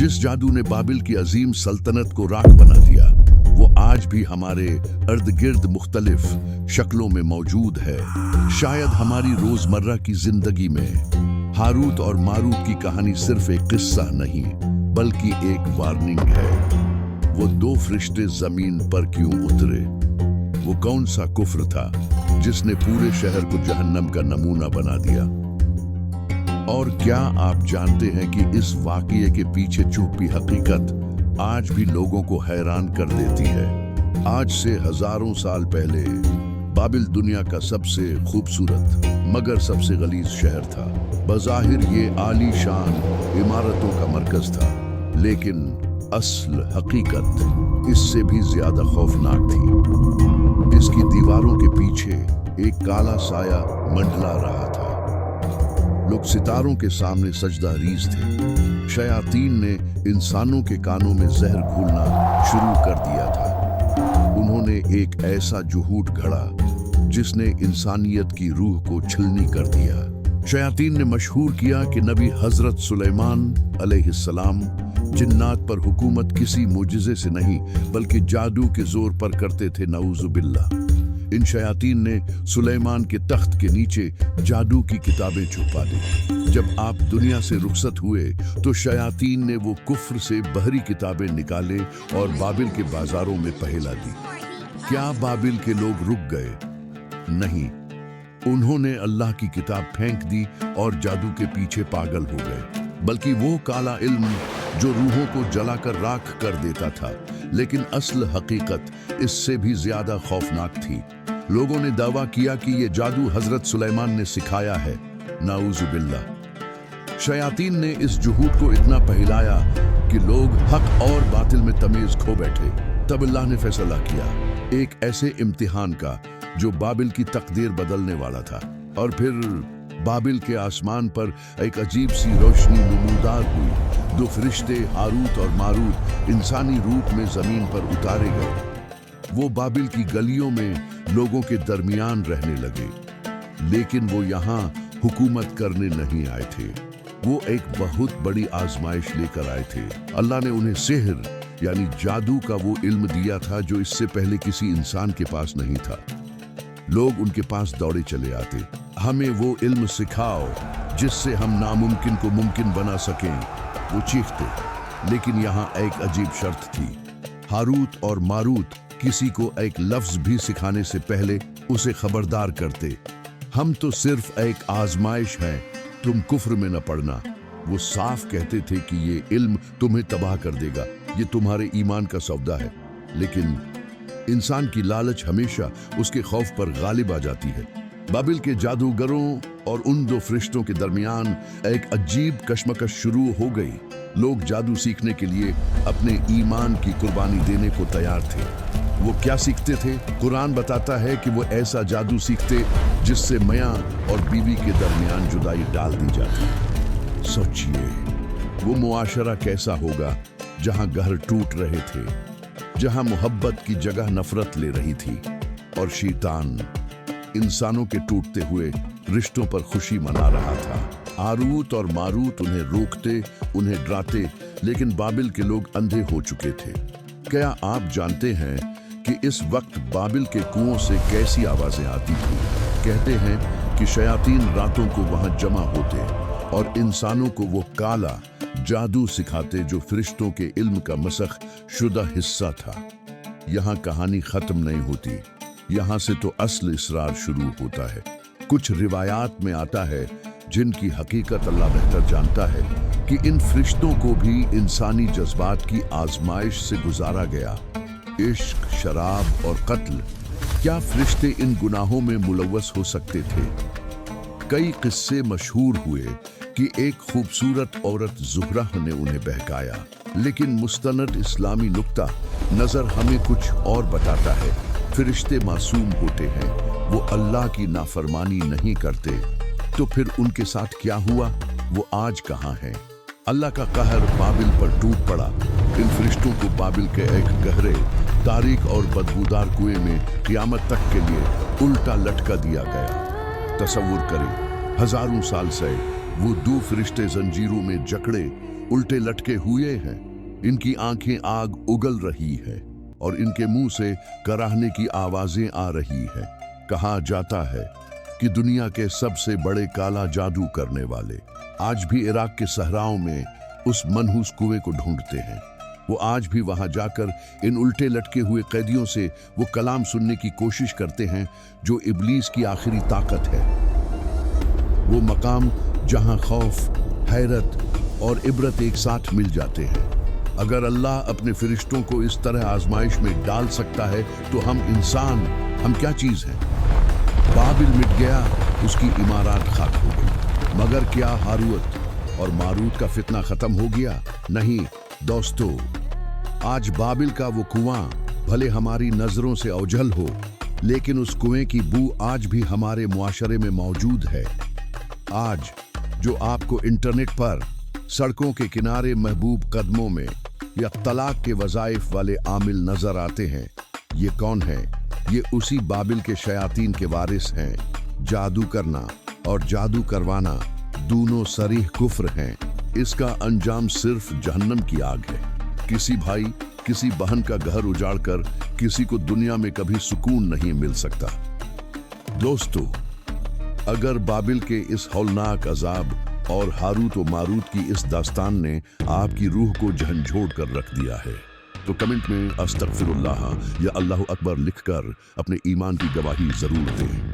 जिस जादू ने बाबिल की अजीम सल्तनत को राख बना दिया, वो आज भी हमारे अर्द गिर्द मुख्तलिफ शक्लों में मौजूद है। शायद हमारी रोजमर्रा की जिंदगी में हारूत और मारूत की कहानी सिर्फ एक किस्सा नहीं, बल्कि एक वार्निंग है। वो दो फरिश्ते जमीन पर क्यों उतरे? वो कौन सा कुफ्र था जिसने पूरे शहर को जहन्नम का नमूना बना दिया? और क्या आप जानते हैं कि इस वाक़ये के पीछे छुपी हकीकत आज भी लोगों को हैरान कर देती है? आज से हजारों साल पहले बाबिल दुनिया का सबसे खूबसूरत मगर सबसे गलीज शहर था। बज़ाहिर ये आलीशान इमारतों का मरकज था, लेकिन असल हकीकत इससे भी ज्यादा खौफनाक थी। इसकी दीवारों के पीछे एक काला साया मंडला रहा था। लोग सितारों के सामने सजदा रीज़ थे। शयातीन ने इंसानों के कानों में जहर घोलना शुरू कर दिया था। उन्होंने एक ऐसा जुहूट घड़ा जिसने इंसानियत की रूह को छलनी कर दिया। शयातीन ने मशहूर किया कि नबी हजरत सुलेमान अलैहिस्सलाम जिन्नात पर हुकूमत किसी मुजिज़े से नहीं बल्कि जादू के जोर पर करते थे। नऊज़ु बिल्लाह। इन शयातीन ने सुलेमान के तख्त के नीचे जादू की किताबें छुपा दी। जब आप दुनिया से रुखसत हुए तो शयातीन ने वो कुफ्र से बहरी किताबें निकाले और बाबिल के बाजारों में पहेला दी। क्या बाबिल के लोग रुक गए? नहीं, उन्होंने अल्लाह की किताब फेंक दी और जादू के पीछे पागल हो गए। बल्कि वो काला इल्म जो रूहों को जलाकर राख कर देता था, लेकिन असल हकीकत इससे भी ज्यादा खौफनाक थी। लोगों ने दावा किया कि ये जादू हजरत सुलेमान ने सिखाया है। नाऊज़ु बिल्लाह। शयातीन ने इस जुहूद को इतना पहलाया कि लोग हक और बातिल में तमीज खो बैठे। तब अल्लाह ने फैसला किया, एक ऐसे इम्तिहान का जो बाबिल की तकदीर बदलने वाला था। और फिर बाबिल के आसमान पर एक अजीब सी रोशनी नमूदार हुई। दो फरिश्ते हारूत और मारूत इंसानी रूप में जमीन पर उतारे गए। वो बाबिल की गलियों में लोगों के दरमियान रहने लगे, लेकिन वो यहाँ हुकूमत करने नहीं आए थे। वो एक बहुत बड़ी आजमाइश लेकर आए थे। अल्लाह ने उन्हें सेहर यानी जादू का वो इल्म दिया था जो इससे पहले किसी इंसान के पास नहीं था। लोग उनके पास दौड़े चले आते, हमें वो इल्म सिखाओ जिससे हम नामुमकिन को मुमकिन बना सकें। वो चीखते, लेकिन यहाँ एक अजीब शर्त थी। हारूत और मारूत किसी को एक लफ्ज भी सिखाने से पहले उसे खबरदार करते, हम तो सिर्फ एक आजमाइश है, तुम कुफ्र में न पड़ना। वो साफ कहते थे कि ये इल्म तुम्हें तबाह कर देगा, ये तुम्हारे ईमान का सौदा है। लेकिन इंसान की लालच हमेशा उसके खौफ पर गालिब आ जाती है। बाबिल के जादूगरों और उन दो फरिश्तों के दरमियान एक अजीब कशमकश शुरू हो गई। लोग जादू सीखने के लिए अपने ईमान की कुर्बानी देने को तैयार थे। वो क्या सीखते थे? कुरान बताता है कि वो ऐसा जादू सीखते जिससे मियां और बीवी के दरमियान जुदाई डाल दी जाती। सोचिए, वो मुआशरा कैसा होगा जहां घर टूट रहे थे, जहां मोहब्बत की जगह नफरत ले रही थी, और शैतान इंसानों के टूटते हुए रिश्तों पर खुशी मना रहा था। हारूत और मारूत उन्हें रोकते, उन्हें डराते, लेकिन बाबिल के लोग अंधे हो चुके थे। क्या आप जानते हैं कि इस वक्त बाबिल के कुओं से कैसी आवाजें आती थी? कहते हैं कि शयातीन रातों को वहां जमा होते और इंसानों को वो काला जादू सिखाते जो फरिश्तों के इल्म का मसख शुदा हिस्सा था। यहाँ कहानी खत्म नहीं होती, यहाँ से तो असल इसरार शुरू होता है। कुछ रिवायात में आता है, जिनकी हकीकत अल्लाह बेहतर जानता है, कि इन फरिश्तों को भी इंसानी जज्बात की आजमाइश से गुजारा गया। इश्क, शराब और कत्ल। क्या फरिश्ते इन गुनाहों में मुलव्वस हो सकते थे? कई किस्से मशहूर हुए कि एक खूबसूरत औरत ज़ुहरा ने उन्हें बहकाया, लेकिन मुस्तनद इस्लामी नुक्ता नज़र हमें कुछ और बताता है। फरिश्ते मासूम होते हैं, वो अल्लाह की नाफरमानी नहीं करते। तो फिर उनके साथ क्या हुआ? वो आज कहाँ हैं? अल्लाह का कहर बाबिल पर टूट पड़ा। इन फरिश्तों को बाबिल के एक गहरे, तारीक और बदबूदार कुएं में क़यामत तक के लिए उल्टा लटका दिया गया। तसव्वुर करें, हजारों साल से वो दो फरिश्ते जंजीरों में जकड़े उल्टे लटके हुए हैं। इनकी आंखें आग उगल रही है और इनके मुंह से कराहने की आवाजें आ रही है। कहा जाता है कि दुनिया के सबसे बड़े काला जादू करने वाले आज भी इराक के सहराओं में उस मनहूस कुएं को ढूंढते हैं। वो आज भी वहां जाकर इन उल्टे लटके हुए कैदियों से वो कलाम सुनने की कोशिश करते हैं जो इब्लीस की आखिरी ताकत है। वो मकाम जहां खौफ, हैरत और इबरत एक साथ मिल जाते हैं। अगर अल्लाह अपने फरिश्तों को इस तरह आजमाइश में डाल सकता है तो हम क्या चीज हैं? बाबिल मिट गया, उसकी इमारत खाक हो गई, मगर क्या हारूत और मारूत का फितना खत्म हो गया? नहीं दोस्तों, आज बाबिल का वो कुआं भले हमारी नजरों से ओझल हो, लेकिन उस कुएं की बू आज भी हमारे मुआशरे में मौजूद है। आज जो आपको इंटरनेट पर, सड़कों के किनारे महबूब कदमों में या तलाक के वज़ाइफ वाले आमिल नजर आते हैं, ये कौन है? ये उसी बाबिल के शयातीन के वारिस हैं। जादू करना और जादू करवाना दोनों सरीह कुफ्र हैं। इसका अंजाम सिर्फ जहन्नम की आग है। किसी भाई, किसी बहन का घर उजाड़कर किसी को दुनिया में कभी सुकून नहीं मिल सकता। दोस्तों, अगर बाबिल के इस हौलनाक अजाब और हारूत व मारूत की इस दास्तान ने आपकी रूह को झंझोड़ कर रख दिया है, तो कमेंट में अस्तगफिरुल्लाह या अल्लाहु अकबर लिखकर अपने ईमान की गवाही जरूर दें।